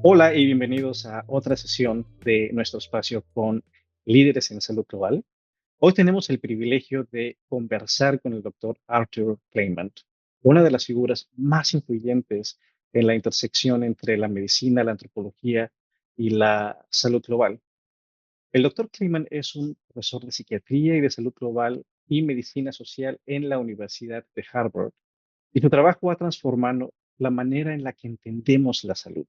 Hola y bienvenidos a otra sesión de nuestro espacio con líderes en salud global. Hoy tenemos el privilegio de conversar con el doctor Arthur Kleinman, una de las figuras más influyentes en la intersección entre la medicina, la antropología y la salud global. El doctor Kleinman es un profesor de psiquiatría y de salud global y medicina social en la Universidad de Harvard, y su trabajo ha transformado la manera en la que entendemos la salud,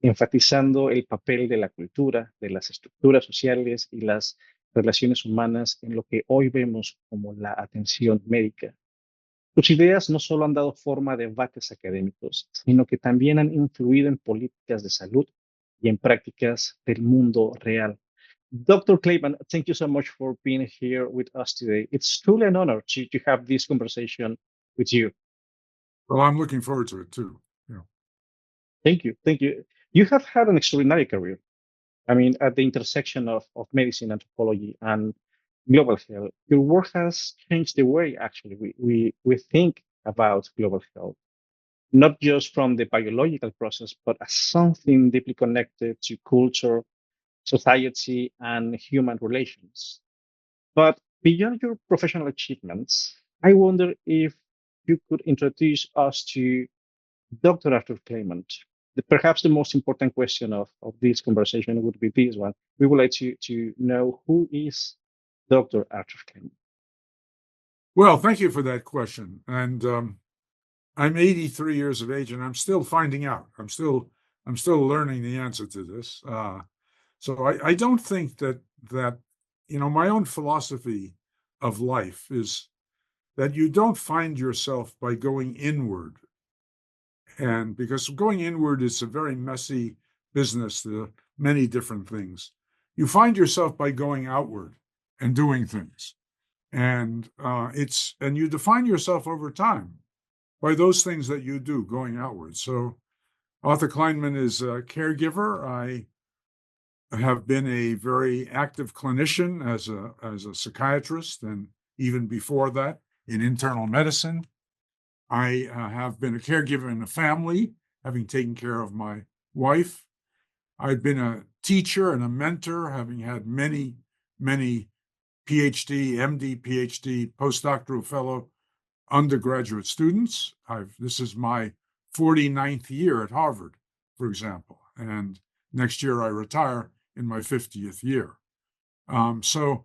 enfatizando el papel de la cultura, de las estructuras sociales y las relaciones humanas en lo que hoy vemos como la atención médica. Sus ideas no solo han dado forma a debates académicos, sino que también han influido en políticas de salud y en prácticas del mundo real. Dr. Clayman, thank you so much for being here with us today. It's truly an honor to have this conversation with you. Well, I'm looking forward to it too. Yeah. Thank you. Thank you. You have had an extraordinary career. I mean, at the intersection of medicine, anthropology, and global health, your work has changed the way actually we think about global health, not just from the biological process, but as something deeply connected to culture, society, and human relations. But beyond your professional achievements, I wonder if you could introduce us to Dr. Arthur Clement. Perhaps the most important question of this conversation would be this one. We would like to know who is Dr. Arthur Clement. Well, thank you for that question. And I'm 83 years of age, and I'm still finding out. I'm still learning the answer to this. So I don't think that my own philosophy of life is that you don't find yourself by going inward, and because going inward is a very messy business. There are many different things. You find yourself by going outward and doing things. And you define yourself over time by those things that you do going outward. So Arthur Kleinman is a caregiver. I have been a very active clinician as a psychiatrist, and even before that in internal medicine. I have been a caregiver in a family, having taken care of my wife. I've been a teacher and a mentor, having had many PhD, MD, PhD, postdoctoral fellow undergraduate students. This is my 49th year at Harvard, for example, and next year I retire in my 50th year. So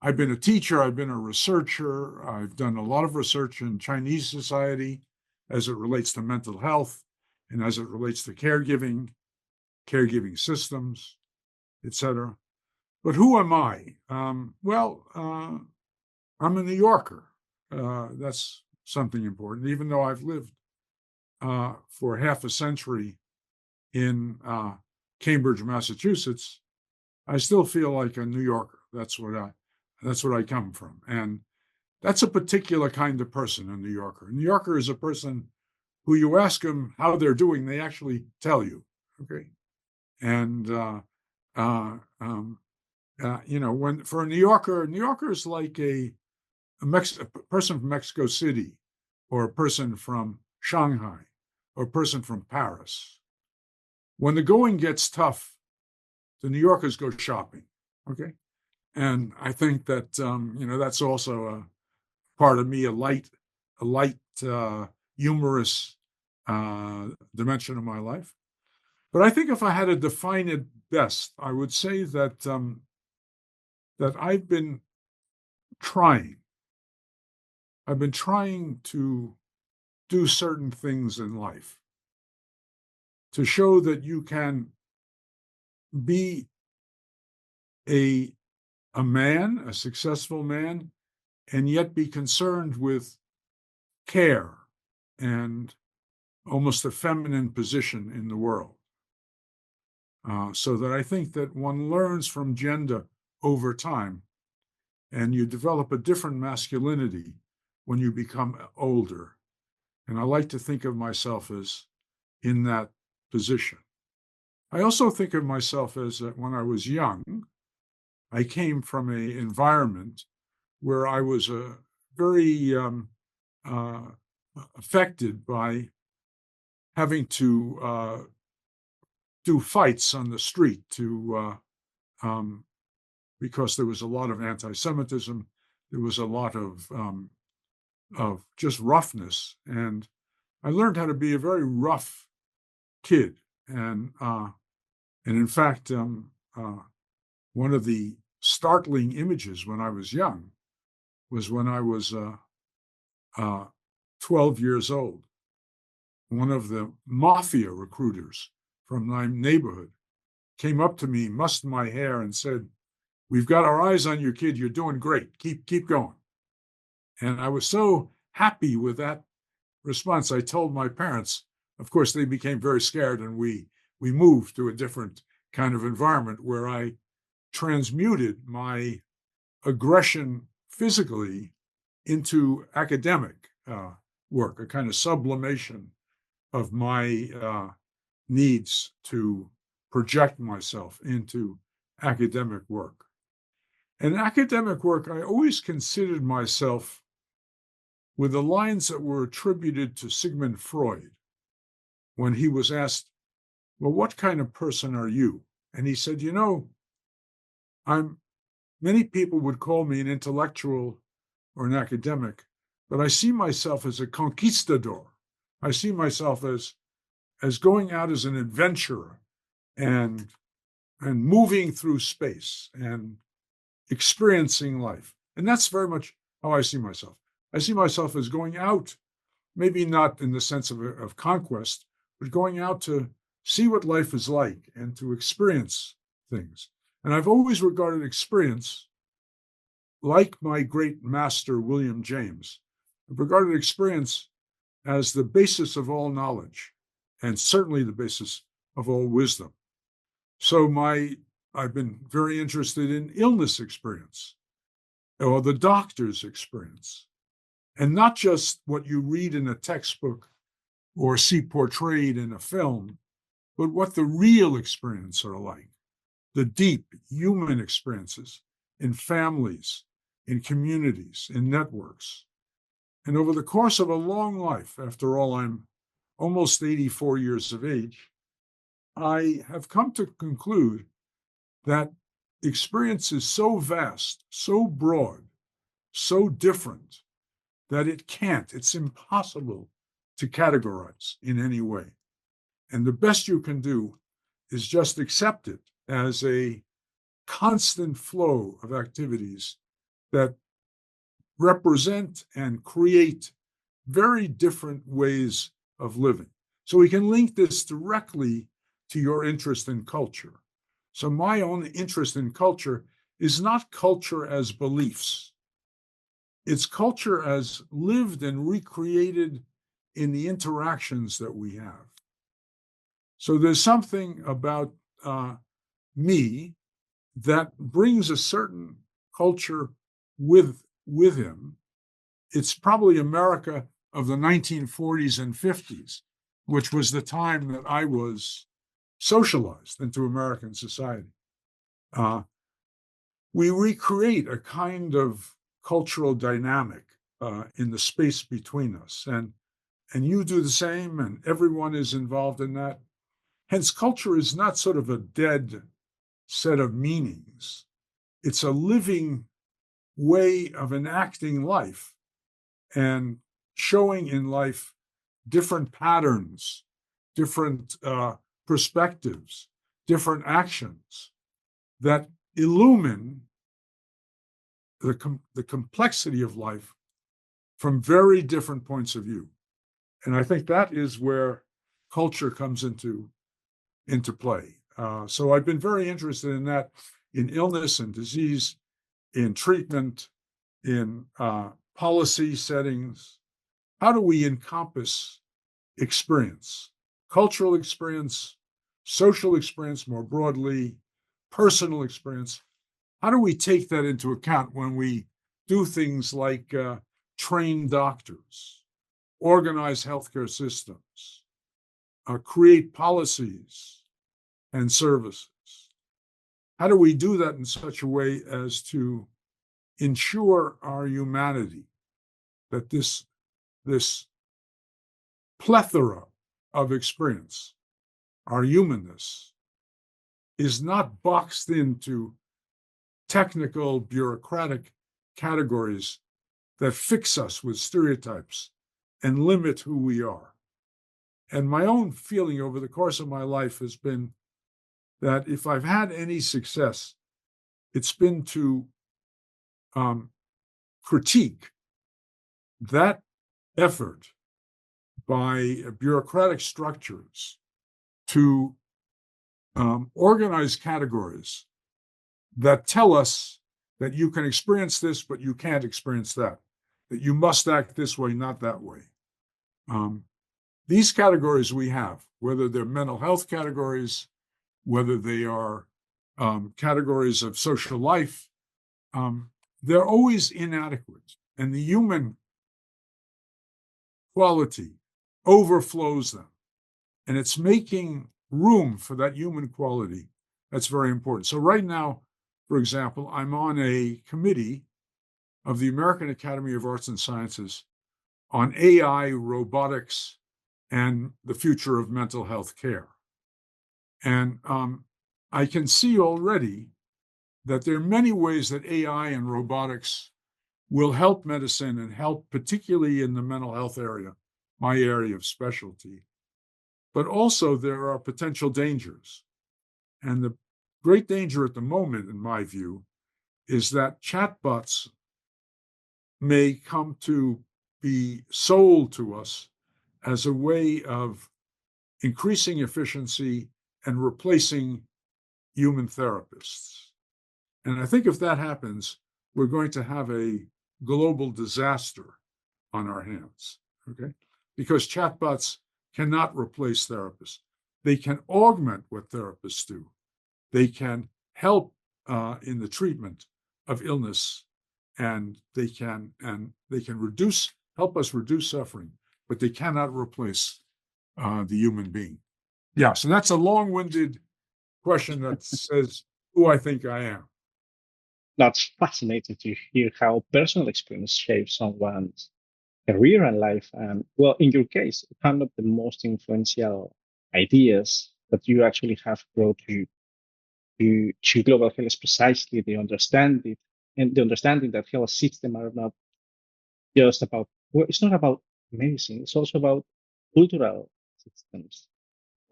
I've been a teacher, I've been a researcher, I've done a lot of research in Chinese society as it relates to mental health and as it relates to caregiving systems, etc. But who am I? I'm a New Yorker. That's something important, even though I've lived for half a century in Cambridge, Massachusetts. I still feel like a New Yorker. That's what I come from. And that's a particular kind of person, a New Yorker. A New Yorker is a person who you ask them how they're doing, they actually tell you. Okay. And when for a New Yorker is like a person from Mexico City, or a person from Shanghai, or a person from Paris. When the going gets tough, the New Yorkers go shopping. Okay. And I think that that's also a part of me, a light, humorous dimension of my life. But I think if I had to define it best, I would say that I've been trying. I've been trying to do certain things in life to show that you can be a man, a successful man, and yet be concerned with care and almost a feminine position in the world. So that I think that one learns from gender over time, and you develop a different masculinity when you become older. And I like to think of myself as in that position. I also think of myself as when I was young, I came from an environment where I was very affected by having to do fights on the street because there was a lot of anti-Semitism. There was a lot of just roughness. And I learned how to be a very rough kid. And in fact, one of the startling images when I was young was when I was 12 years old. One of the mafia recruiters from my neighborhood came up to me, mussed my hair, and said, "We've got our eyes on you, kid. You're doing great. Keep going." And I was so happy with that response. I told my parents. Of course, they became very scared, and we moved to a different kind of environment where I transmuted my aggression physically into academic work, a kind of sublimation of my needs to project myself into academic work. And in academic work, I always considered myself with the lines that were attributed to Sigmund Freud when he was asked, "Well, what kind of person are you?" And he said, many people would call me an intellectual or an academic, but I see myself as a conquistador. I see myself as going out as an adventurer and moving through space and experiencing life. And that's very much how I see myself. I see myself as going out, maybe not in the sense of conquest, but going out to see what life is like and to experience things. And I've always regarded experience, like my great master, William James, I've regarded experience as the basis of all knowledge and certainly the basis of all wisdom. So I've been very interested in illness experience or the doctor's experience, and not just what you read in a textbook or see portrayed in a film, but what the real experience are like, the deep human experiences in families, in communities, in networks. And over the course of a long life, after all, I'm almost 84 years of age, I have come to conclude that experience is so vast, so broad, so different that it's impossible to categorize in any way. And the best you can do is just accept it as a constant flow of activities that represent and create very different ways of living. So we can link this directly to your interest in culture. So my own interest in culture is not culture as beliefs. It's culture as lived and recreated in the interactions that we have. So there's something about me that brings a certain culture with him. It's probably America of the 1940s and 50s, which was the time that I was socialized into American society. We recreate a kind of cultural dynamic in the space between us, and you do the same, and everyone is involved in that. Hence, culture is not sort of a dead set of meanings. It's a living way of enacting life and showing in life different patterns, different perspectives, different actions that illumine the complexity of life from very different points of view. And I think that is where culture comes into play. So I've been very interested in that, in illness and disease, in treatment, in policy settings. How do we encompass experience, cultural experience, social experience more broadly, personal experience? How do we take that into account when we do things like train doctors, organize healthcare systems, create policies and services? How do we do that in such a way as to ensure our humanity, that this plethora of experience, our humanness, is not boxed into technical, bureaucratic categories that fix us with stereotypes and limit who we are. And my own feeling over the course of my life has been that if I've had any success, it's been to critique that effort by bureaucratic structures to organize categories that tell us that you can experience this, but you can't experience that, that you must act this way, not that way. These categories we have, whether they're mental health categories, whether they are categories of social life, they're always inadequate. And the human quality overflows them. And it's making room for that human quality that's very important. So right now, for example, I'm on a committee of the American Academy of Arts and Sciences on AI, robotics, and the future of mental health care. And I can see already that there are many ways that AI and robotics will help medicine and help, particularly in the mental health area, my area of specialty. But also there are potential dangers. And the great danger at the moment, in my view, is that chatbots may come to be sold to us as a way of increasing efficiency and replacing human therapists. And I think if that happens, we're going to have a global disaster on our hands, okay? Because chatbots cannot replace therapists. They can augment what therapists do. They can help in the treatment of illness, and they can help us reduce suffering, but they cannot replace the human being. Yeah, so that's a long-winded question that says who I think I am. That's fascinating to hear how personal experience shapes someone's career and life. And well, in your case, one of the most influential ideas that you actually have brought to global health is precisely the understanding that health systems are not just about, well, it's not about medicine, it's also about cultural systems.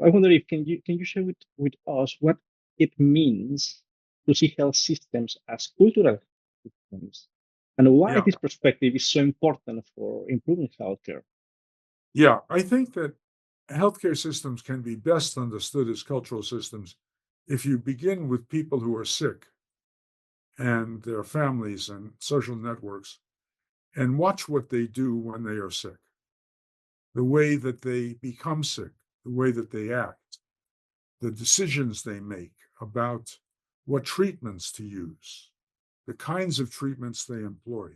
I wonder if can you share with us what it means to see health systems as cultural systems, and why Yeah, this perspective is so important for improving healthcare. yeah. I think that healthcare systems can be best understood as cultural systems if you begin with people who are sick and their families and social networks and watch what they do when they are sick, the way that they become sick, the way that they act, the decisions they make about what treatments to use, the kinds of treatments they employ.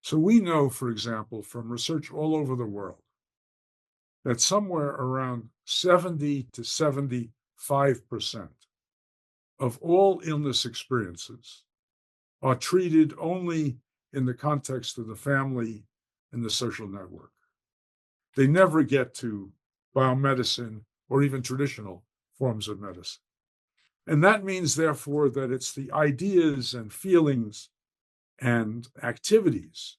So we know, for example, from research all over the world, that somewhere around 70 to 75% of all illness experiences are treated only in the context of the family and the social network. They never get to biomedicine or even traditional forms of medicine. And that means, therefore, that it's the ideas and feelings and activities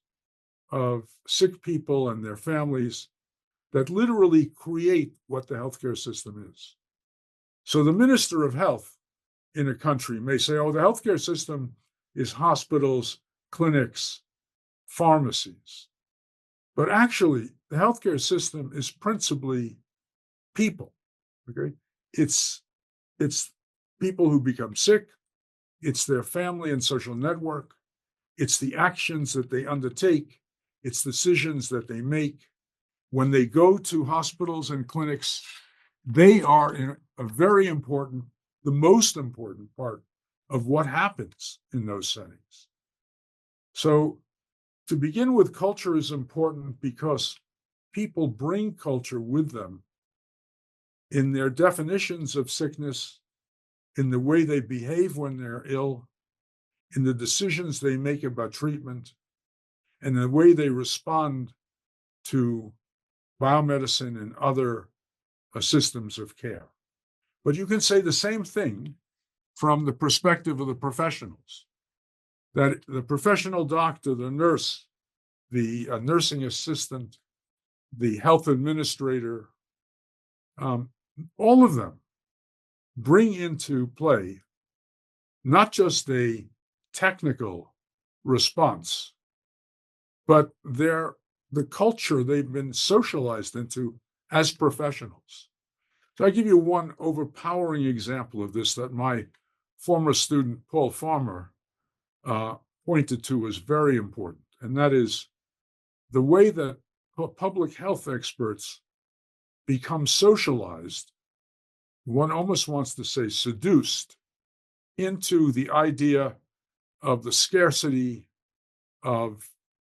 of sick people and their families that literally create what the healthcare system is. So the minister of health in a country may say, oh, the healthcare system is hospitals, clinics, pharmacies. But actually, the healthcare system is principally people. Okay, it's people who become sick. It's their family and social network. It's the actions that they undertake. It's decisions that they make. When they go to hospitals and clinics, they are in a very important, the most important part of what happens in those settings. So to begin with, culture is important because people bring culture with them in their definitions of sickness, in the way they behave when they're ill, in the decisions they make about treatment, and the way they respond to biomedicine and other systems of care. But you can say the same thing from the perspective of the professionals, that the professional doctor, the nurse, the nursing assistant, the health administrator, all of them bring into play not just a technical response, but the culture they've been socialized into as professionals. So I give you one overpowering example of this that my former student, Paul Farmer, pointed to as very important, and that is the way that public health experts become socialized, one almost wants to say seduced, into the idea of the scarcity of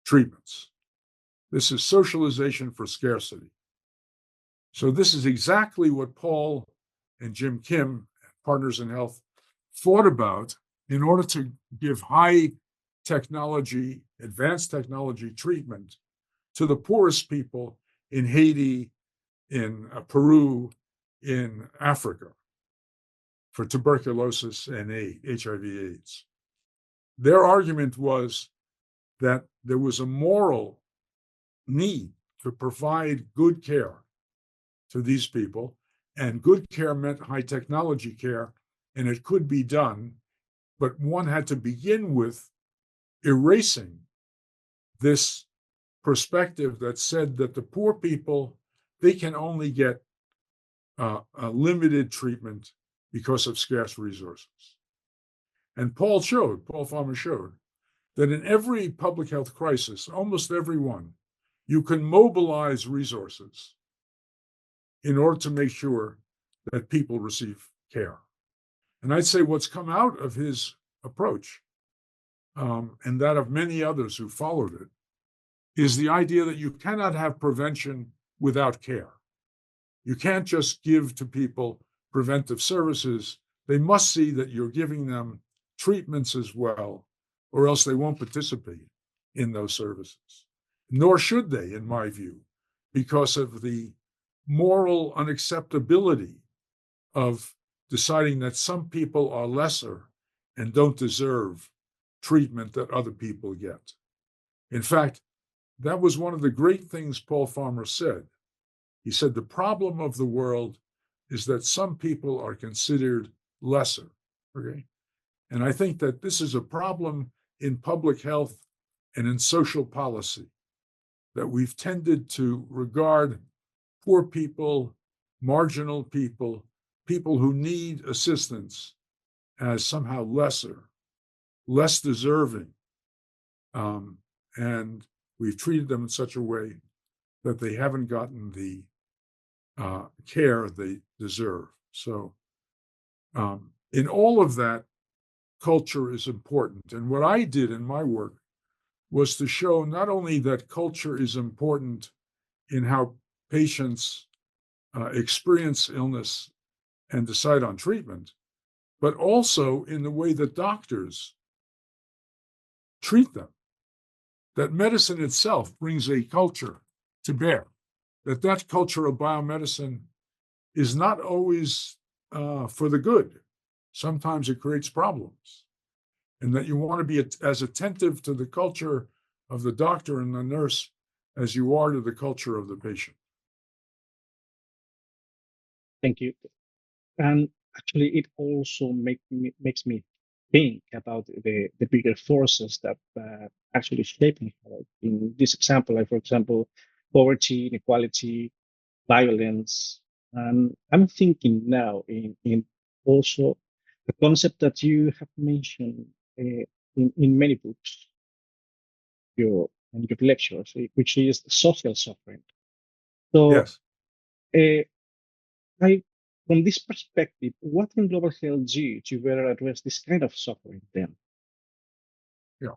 treatments. This is socialization for scarcity. So this is exactly what Paul and Jim Kim, Partners in Health, thought about in order to give high technology, advanced technology treatment to the poorest people in Haiti, in Peru, in Africa, for tuberculosis and HIV/AIDS. Their argument was that there was a moral need to provide good care to these people, and good care meant high technology care, and it could be done, but one had to begin with erasing this perspective that said that the poor people, they can only get a limited treatment because of scarce resources. And Paul Farmer showed, that in every public health crisis, almost every one, you can mobilize resources in order to make sure that people receive care. And I'd say what's come out of his approach, and that of many others who followed it, is the idea that you cannot have prevention without care. You can't just give to people preventive services. They must see that you're giving them treatments as well, or else they won't participate in those services. Nor should they, in my view, because of the moral unacceptability of deciding that some people are lesser and don't deserve treatment that other people get. In fact, that was one of the great things Paul Farmer said. He said, the problem of the world is that some people are considered lesser. Okay? And I think that this is a problem in public health and in social policy, that we've tended to regard poor people, marginal people, people who need assistance as somehow lesser, less deserving. And we've treated them in such a way that they haven't gotten the care they deserve. So in all of that, culture is important. And what I did in my work was to show not only that culture is important in how patients experience illness and decide on treatment, but also in the way that doctors treat them. That medicine itself brings a culture to bear, that culture of biomedicine is not always for the good. Sometimes it creates problems, and that you want to be as attentive to the culture of the doctor and the nurse as you are to the culture of the patient. Thank you. And actually, it also makes me think about the bigger forces that actually shaping health. In this example, like for example, poverty, inequality, violence. And I'm thinking now in also the concept that you have mentioned in many books, your lectures, which is social suffering. So, Yes. I, from this perspective, what can global health do to better address this kind of suffering then? Yeah.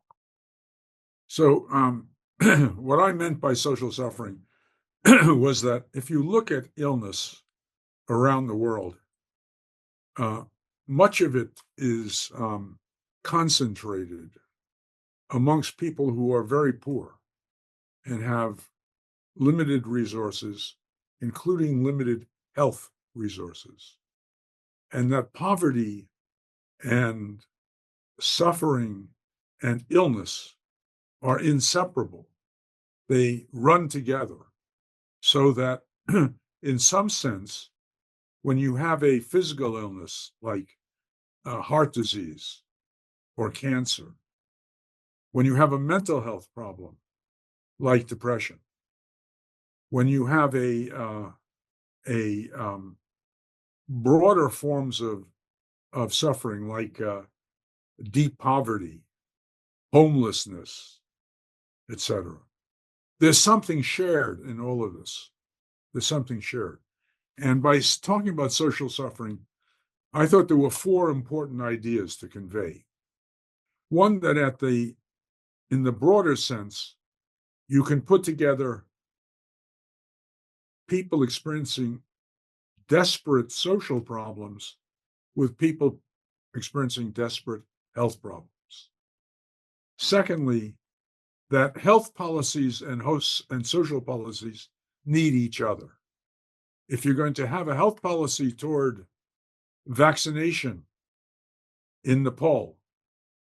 So what I meant by social suffering was that if you look at illness around the world, much of it is concentrated amongst people who are very poor and have limited resources, including limited health resources. and that poverty and suffering and illness are inseparable. They run together, so that in some sense, when you have a physical illness like heart disease or cancer, when you have a mental health problem like depression, when you have a broader forms of suffering like deep poverty, homelessness, etc., there's something shared in all of this. There's something shared. And by talking about social suffering, I thought there were four important ideas to convey. One, that in the broader sense, you can put together people experiencing desperate social problems with people experiencing desperate health problems. Secondly, that health policies and social policies need each other. If you're going to have a health policy toward vaccination in Nepal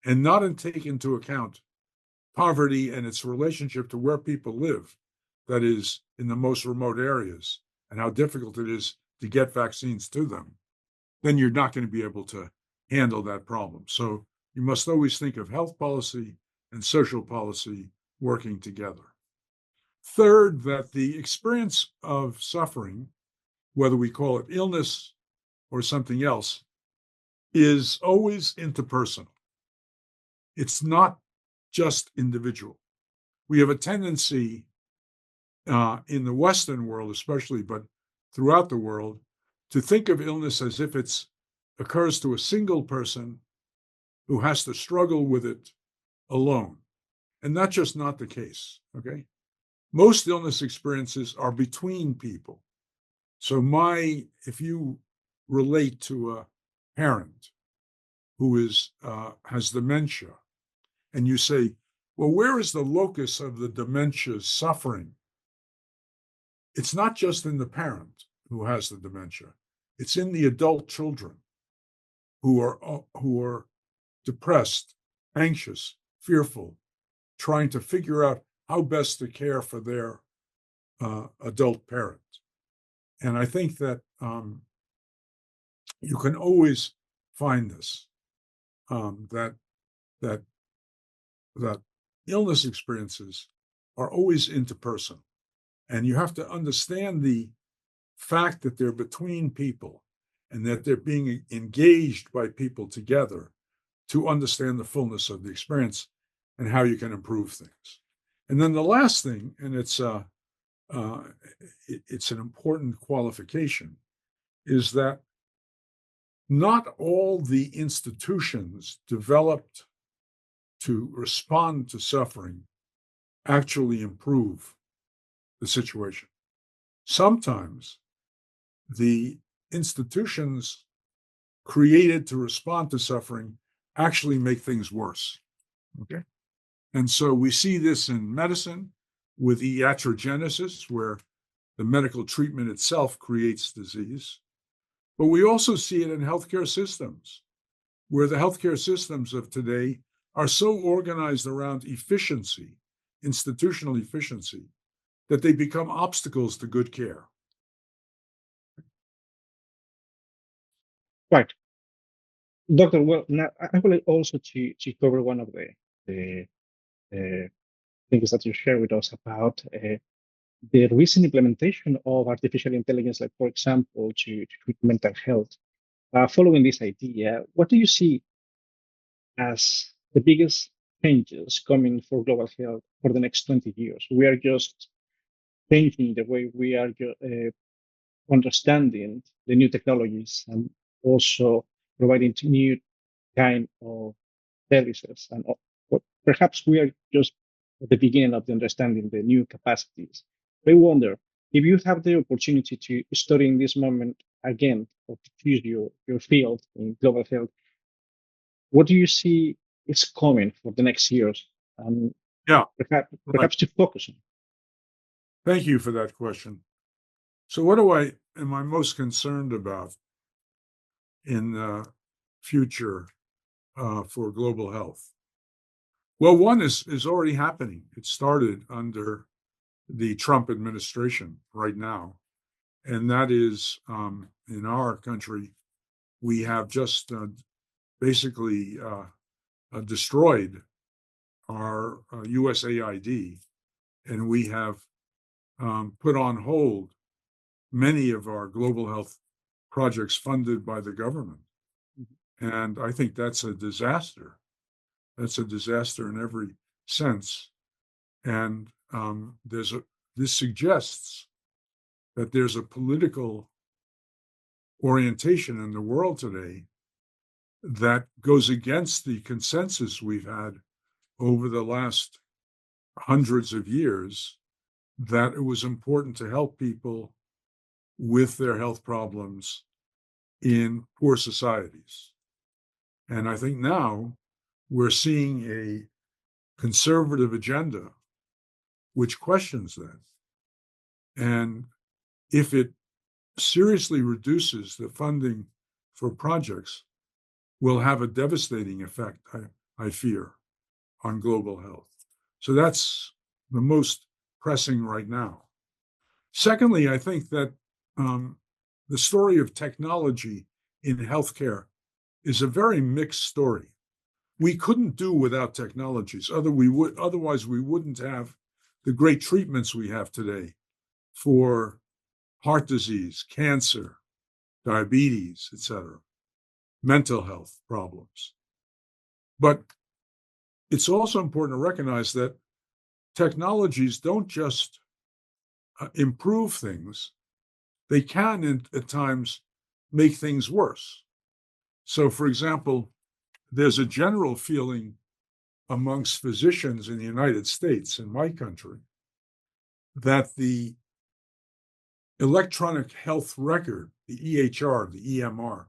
and not take into account poverty and its relationship to where people live, that is, in the most remote areas, and how difficult it is to get vaccines to them, then you're not going to be able to handle that problem. So you must always think of health policy and social policy working together. Third, that the experience of suffering, whether we call it illness or something else, is always interpersonal. It's not just individual. We have a tendency in the Western world, especially, but throughout the world, to think of illness as if it occurs to a single person who has to struggle with it alone. And that's just not the case, okay? Most illness experiences are between people. So if you relate to a parent who has dementia, and you say, well, where is the locus of the dementia suffering? It's not just in the parent who has the dementia. It's in the adult children who are depressed, anxious, fearful, trying to figure out how best to care for their adult parent. And I think that you can always find this, that illness experiences are always interpersonal. And you have to understand the fact that they're between people and that they're being engaged by people together to understand the fullness of the experience and how you can improve things. And then the last thing, and it's an important qualification, is that not all the institutions developed to respond to suffering actually improve the situation. Sometimes the institutions created to respond to suffering actually make things worse. Okay. And so we see this in medicine with iatrogenesis, where the medical treatment itself creates disease. But we also see it in healthcare systems, where the healthcare systems of today are so organized around efficiency, institutional efficiency, that they become obstacles to good care. Right. Doctor, well, now I would like also to cover one of the things that you share with us about the recent implementation of artificial intelligence, like, for example, to treat mental health. Following this idea, what do you see as the biggest changes coming for global health for the next 20 years? We are just changing the way we are understanding the new technologies and also providing new kind of services. And perhaps we are just at the beginning of the understanding the new capacities. I wonder if you have the opportunity to study in this moment again, or to choose your field in global health, what do you see is coming for the next years? And Yeah, perhaps, right. perhaps to focus on. Thank you for that question. So am I most concerned about in the future for global health? Well, one is already happening. It started under the Trump administration right now, and that is in our country, we have just basically destroyed our USAID, and we have put on hold many of our global health projects funded by the government. And I think that's a disaster. That's a disaster in every sense. And this suggests that there's a political orientation in the world today that goes against the consensus we've had over the last hundreds of years, that it was important to help people with their health problems in poor societies. And I think now we're seeing a conservative agenda which questions that. And if it seriously reduces the funding for projects, will have a devastating effect, I fear, on global health. So that's the most pressing right now. Secondly, I think that the story of technology in healthcare is a very mixed story. We couldn't do without technologies. Otherwise, we wouldn't have the great treatments we have today for heart disease, cancer, diabetes, etc., mental health problems. But it's also important to recognize that technologies don't just improve things, they can at times make things worse. So, for example, there's a general feeling amongst physicians in the United States, in my country, that the electronic health record, the EHR, the EMR,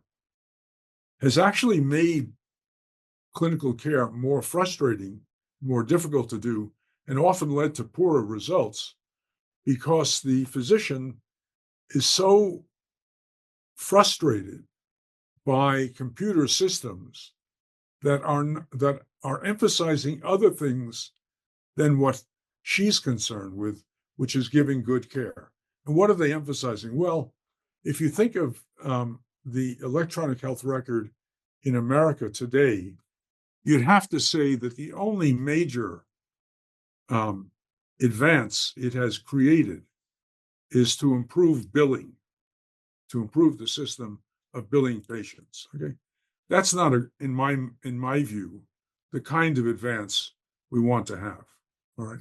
has actually made clinical care more frustrating, more difficult to do, and often led to poorer results because the physician is so frustrated by computer systems that are emphasizing other things than what she's concerned with, which is giving good care. And what are they emphasizing? Well, if you think of the electronic health record in America today, you'd have to say that the only major advance it has created is to improve billing, to improve the system of billing patients. Okay, that's not, in my view, the kind of advance we want to have. All right,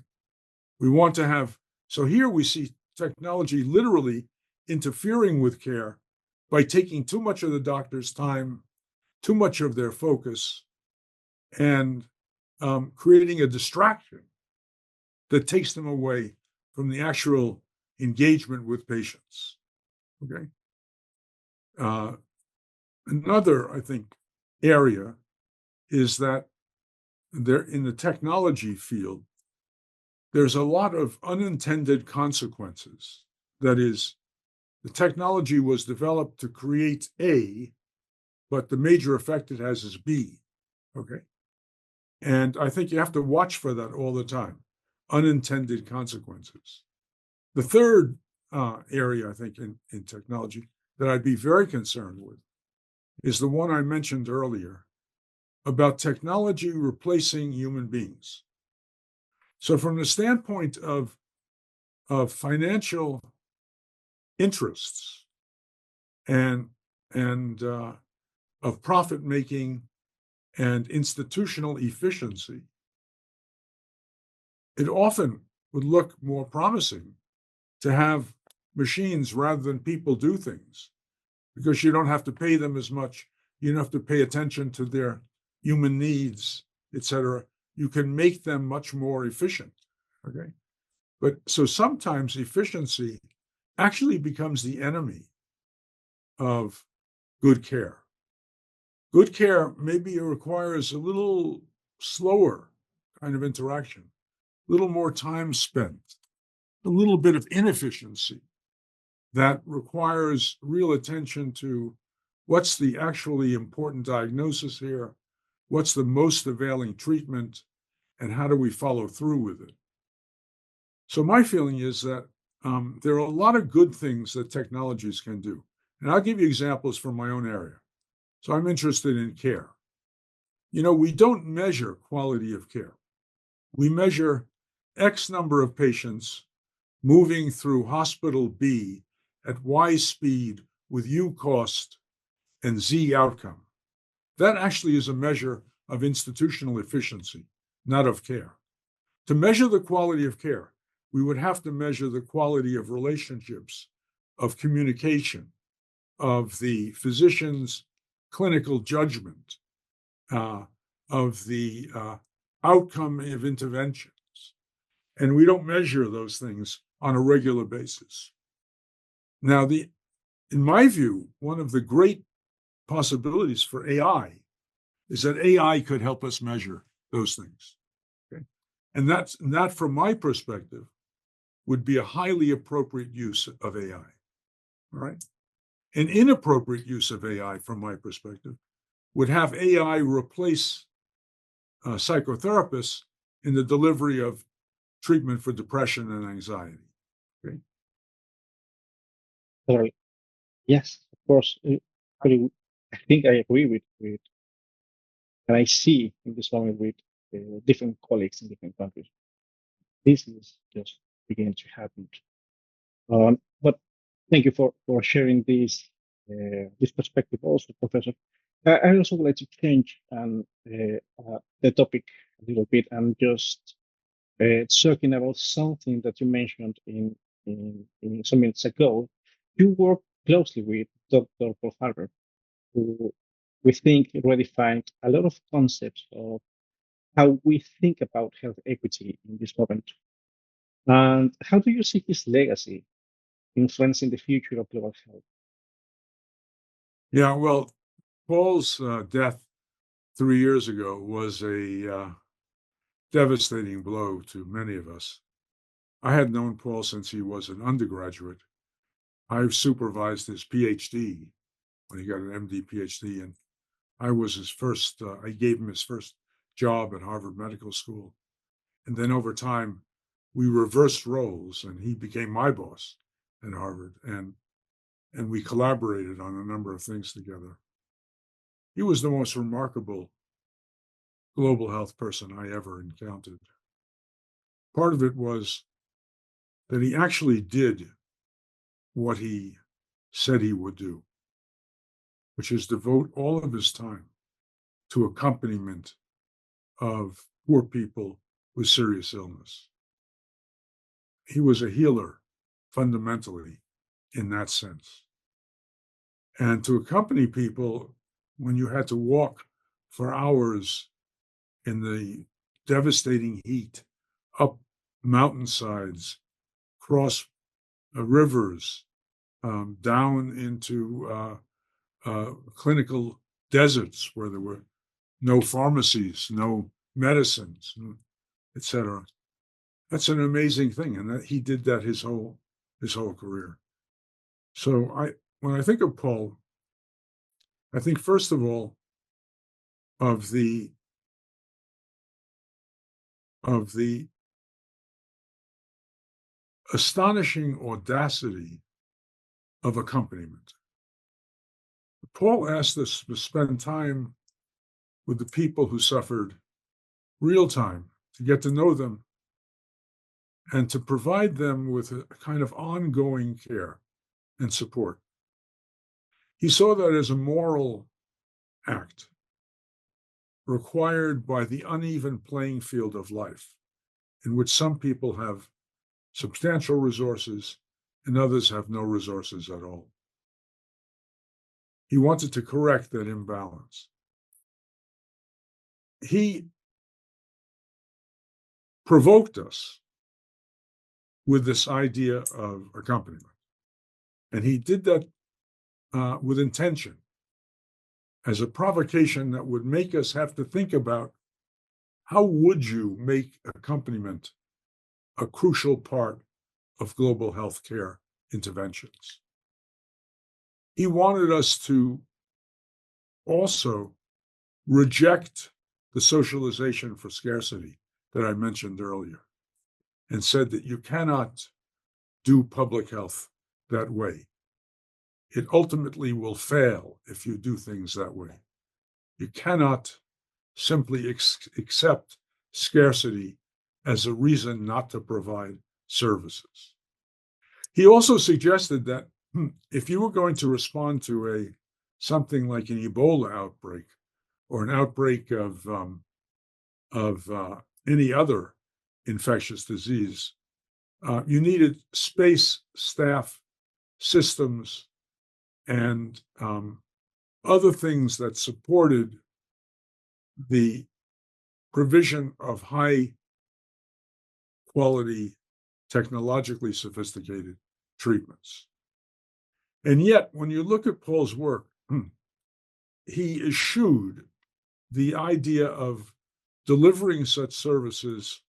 we want to have. So here we see technology literally interfering with care by taking too much of the doctor's time, too much of their focus, and creating a distraction that takes them away from the actual engagement with patients. Okay. Another, I think, area is that there, in the technology field, there's a lot of unintended consequences. That is, the technology was developed to create A, but the major effect it has is B. Okay. And I think you have to watch for that all the time, unintended consequences. The third area, I think, in technology that I'd be very concerned with is the one I mentioned earlier about technology replacing human beings. So from the standpoint of financial interests and of profit making and institutional efficiency, it often would look more promising to have machines rather than people do things, because you don't have to pay them as much. You don't have to pay attention to their human needs, etc. You can make them much more efficient. Okay. But so sometimes efficiency actually becomes the enemy of good care. Good care maybe requires a little slower kind of interaction, a little more time spent, a little bit of inefficiency that requires real attention to What's the actually important diagnosis here? What's the most availing treatment? And how do we follow through with it? So my feeling is that there are a lot of good things that technologies can do. And I'll give you examples from my own area. So I'm interested in care. We don't measure quality of care. We measure X number of patients moving through hospital B at Y speed with U cost and Z outcome. That actually is a measure of institutional efficiency, not of care. To measure the quality of care, we would have to measure the quality of relationships, of communication, of the physician's clinical judgment, of the outcome of interventions. And we don't measure those things on a regular basis. Now, in my view, one of the great possibilities for AI is that AI could help us measure those things. Okay? And that, from my perspective, would be a highly appropriate use of AI. All right. An inappropriate use of AI, from my perspective, would have AI replace psychotherapists in the delivery of treatment for depression and anxiety. Okay. Totally. Yes, of course. Really, I think I agree with and I see in this moment with different colleagues in different countries. This is just beginning to happen. But thank you for sharing this perspective also, Professor. I also would like to change the topic a little bit and just talking about something that you mentioned in some minutes ago. You work closely with Dr. Paul Harvard, who we think redefined a lot of concepts of how we think about health equity in this moment. And how do you see his legacy influencing the future of global health? Yeah, well, Paul's death 3 years ago was a devastating blow to many of us. I had known Paul since he was an undergraduate. I supervised his PhD when he got an MD, PhD, and I was his first, I gave him his first job at Harvard Medical School. And then over time, we reversed roles and he became my boss at Harvard. And we collaborated on a number of things together. He was the most remarkable global health person I ever encountered. Part of it was that he actually did what he said he would do, which is devote all of his time to accompaniment of poor people with serious illness. He was a healer fundamentally in that sense. And to accompany people when you had to walk for hours in the devastating heat, up mountainsides, cross rivers, down into clinical deserts where there were no pharmacies, no medicines, etc. That's an amazing thing, and that he did that his whole career. So when I think of Paul, I think first of all of the astonishing audacity of accompaniment. Paul asked us to spend time with the people who suffered real time, to get to know them, and to provide them with a kind of ongoing care and support. He saw that as a moral act required by the uneven playing field of life, in which some people have substantial resources and others have no resources at all. He wanted to correct that imbalance. He provoked us with this idea of accompaniment. And he did that with intention, as a provocation that would make us have to think about how would you make accompaniment a crucial part of global healthcare interventions. He wanted us to also reject the socialization for scarcity that I mentioned earlier, and said that you cannot do public health that way. It ultimately will fail if you do things that way. You cannot simply accept scarcity as a reason not to provide services. He also suggested that if you were going to respond to something like an Ebola outbreak or an outbreak of any other infectious disease, you needed space, staff, systems, and other things that supported the provision of high quality, technologically sophisticated treatments. And yet, when you look at Paul's work, he eschewed the idea of delivering such services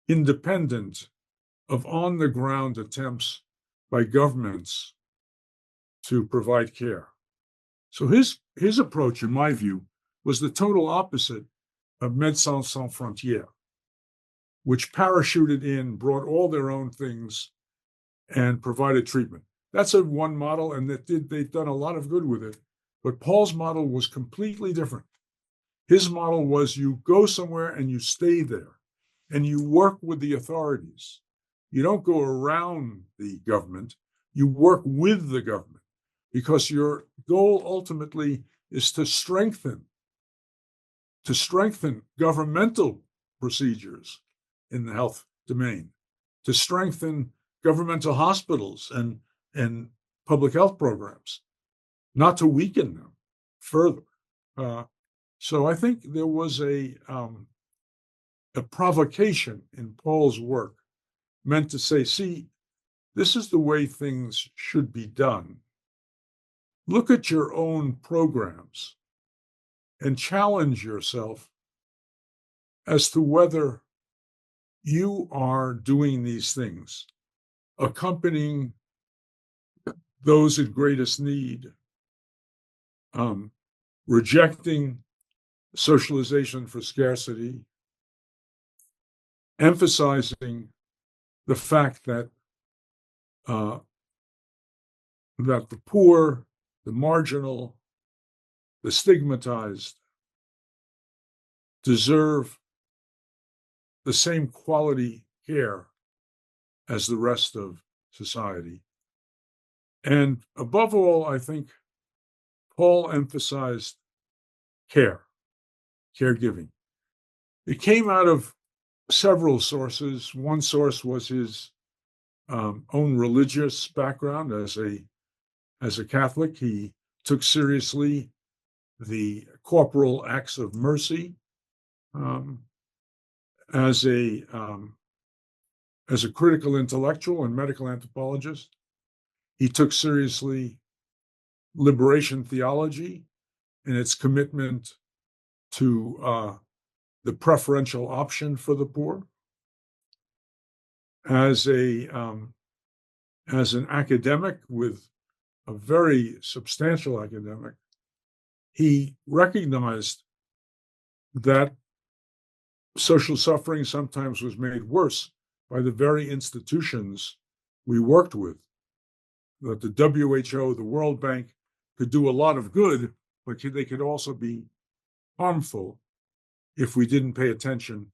independent of on-the-ground attempts by governments to provide care. So his approach, in my view, was the total opposite of Médecins Sans Frontières, which parachuted in, brought all their own things, and provided treatment. That's one model, and they've done a lot of good with it. But Paul's model was completely different. His model was you go somewhere and you stay there, and you work with the authorities. You don't go around the government, you work with the government, because your goal ultimately is to strengthen governmental procedures in the health domain, to strengthen governmental hospitals and public health programs, not to weaken them further. So I think there was a provocation in Paul's work meant to say, see, this is the way things should be done. Look at your own programs and challenge yourself as to whether you are doing these things, accompanying those in greatest need, rejecting socialization for scarcity, emphasizing the fact that the poor, the marginal, the stigmatized deserve the same quality care as the rest of society. And above all, I think Paul emphasized caregiving. It came out of several sources. One source was his own religious background as a Catholic. He took seriously the corporal acts of mercy. As a critical intellectual and medical anthropologist, he took seriously liberation theology and its commitment to the preferential option for the poor. As an academic, with a very substantial academic, he recognized that social suffering sometimes was made worse by the very institutions we worked with. That the WHO, the World Bank, could do a lot of good, but they could also be harmful if we didn't pay attention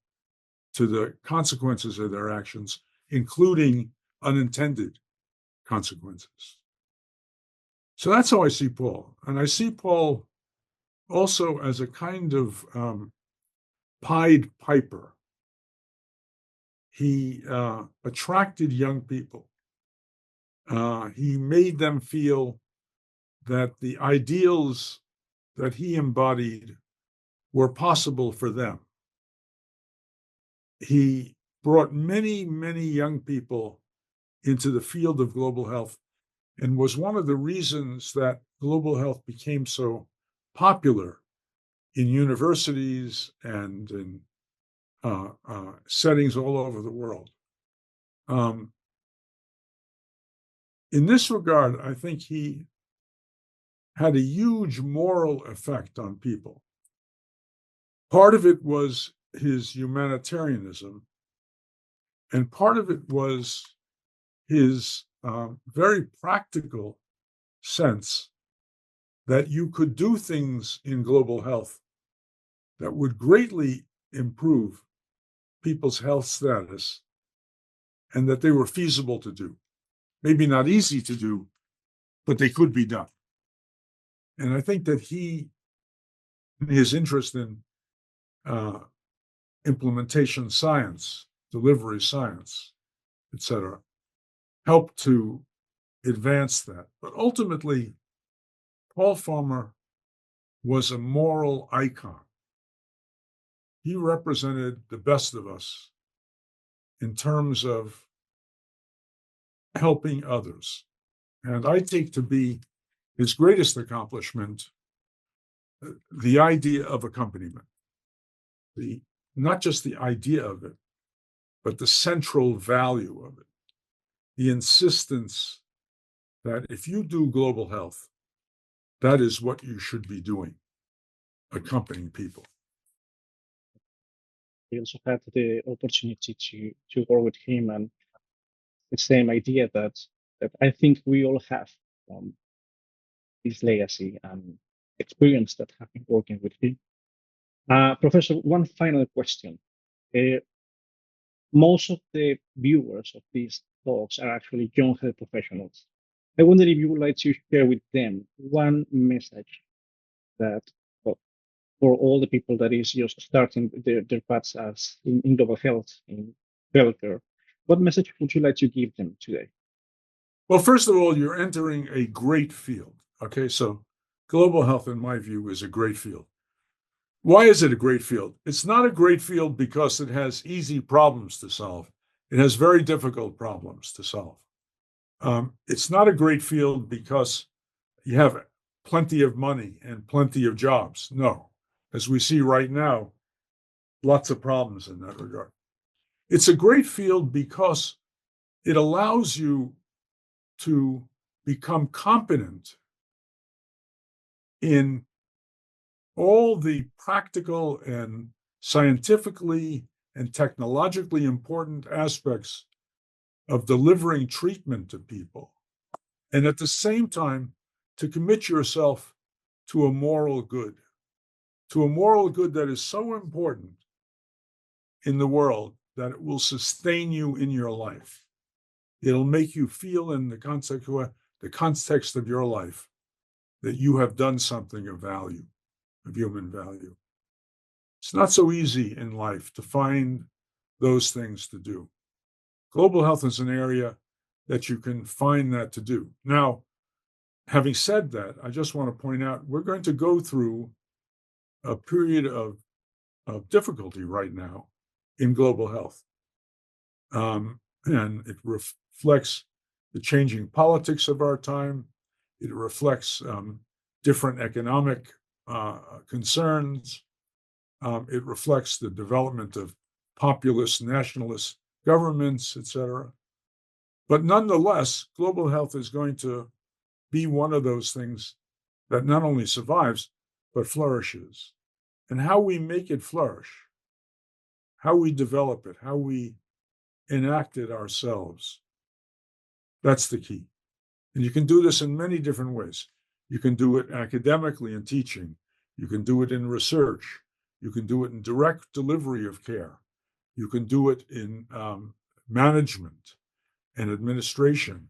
to the consequences of their actions, including unintended consequences. So that's how I see Paul. And I see Paul also as a kind of Pied Piper. He attracted young people. He made them feel that the ideals that he embodied were possible for them. He brought many, many young people into the field of global health and was one of the reasons that global health became so popular in universities and in settings all over the world. In this regard, I think he had a huge moral effect on people. Part of it was his humanitarianism, and part of it was his very practical sense that you could do things in global health that would greatly improve people's health status and that they were feasible to do. Maybe not easy to do, but they could be done. And I think that his interest in implementation science, delivery science, etc., helped to advance that. But ultimately, Paul Farmer was a moral icon. He represented the best of us in terms of helping others. And I take to be his greatest accomplishment the idea of accompaniment. Not just the idea of it, but the central value of it. The insistence that if you do global health, that is what you should be doing, accompanying people. I also had the opportunity to work with him, and the same idea that I think we all have from this legacy and experience that have been working with him. Professor, one final question. Most of the viewers of these talks are actually young health professionals. I wonder if you would like to share with them one message that, well, for all the people that is just starting their paths as in global health, in healthcare, what message would you like to give them today? Well, first of all, you're entering a great field. Okay, so global health, in my view, is a great field. Why is it a great field? It's not a great field because it has easy problems to solve. It has very difficult problems to solve. It's not a great field because you have plenty of money and plenty of jobs. No, as we see right now, lots of problems in that regard. It's a great field because it allows you to become competent in all the practical and scientifically and technologically important aspects of delivering treatment to people. And at the same time, to commit yourself to a moral good, that is so important in the world that it will sustain you in your life. It'll make you feel in the context of your life that you have done something of value, of human value. It's not so easy in life to find those things to do. Global health is an area that you can find that to do. Now, having said that, I just want to point out we're going to go through a period of difficulty right now in global health. And it reflects the changing politics of our time. It reflects different economic concerns. It reflects the development of populist nationalist governments, etc. But nonetheless, global health is going to be one of those things that not only survives, but flourishes. And how we make it flourish, how we develop it, how we enact it ourselves, that's the key. And you can do this in many different ways. You can do it academically in teaching. You can do it in research. You can do it in direct delivery of care. You can do it in management and administration.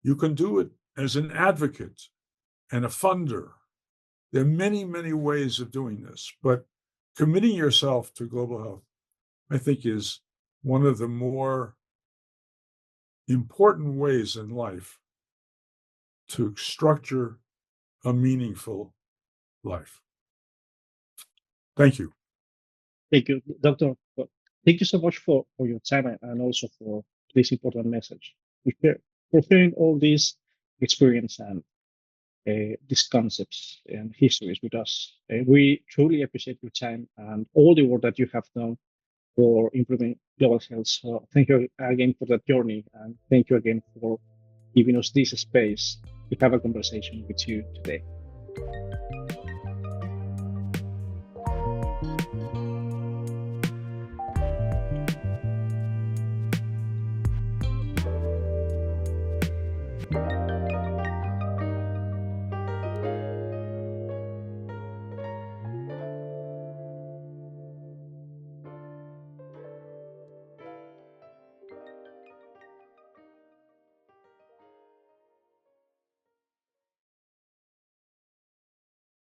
You can do it as an advocate and a funder. There are many, many ways of doing this, but committing yourself to global health, I think, is one of the more important ways in life to structure a meaningful life. Thank you. Thank you, Doctor. Well, thank you so much for your time and also for this important message. For sharing all this experience and these concepts and histories with us. We truly appreciate your time and all the work that you have done for improving global health. So thank you again for that journey, and thank you again for giving us this space to have a conversation with you today.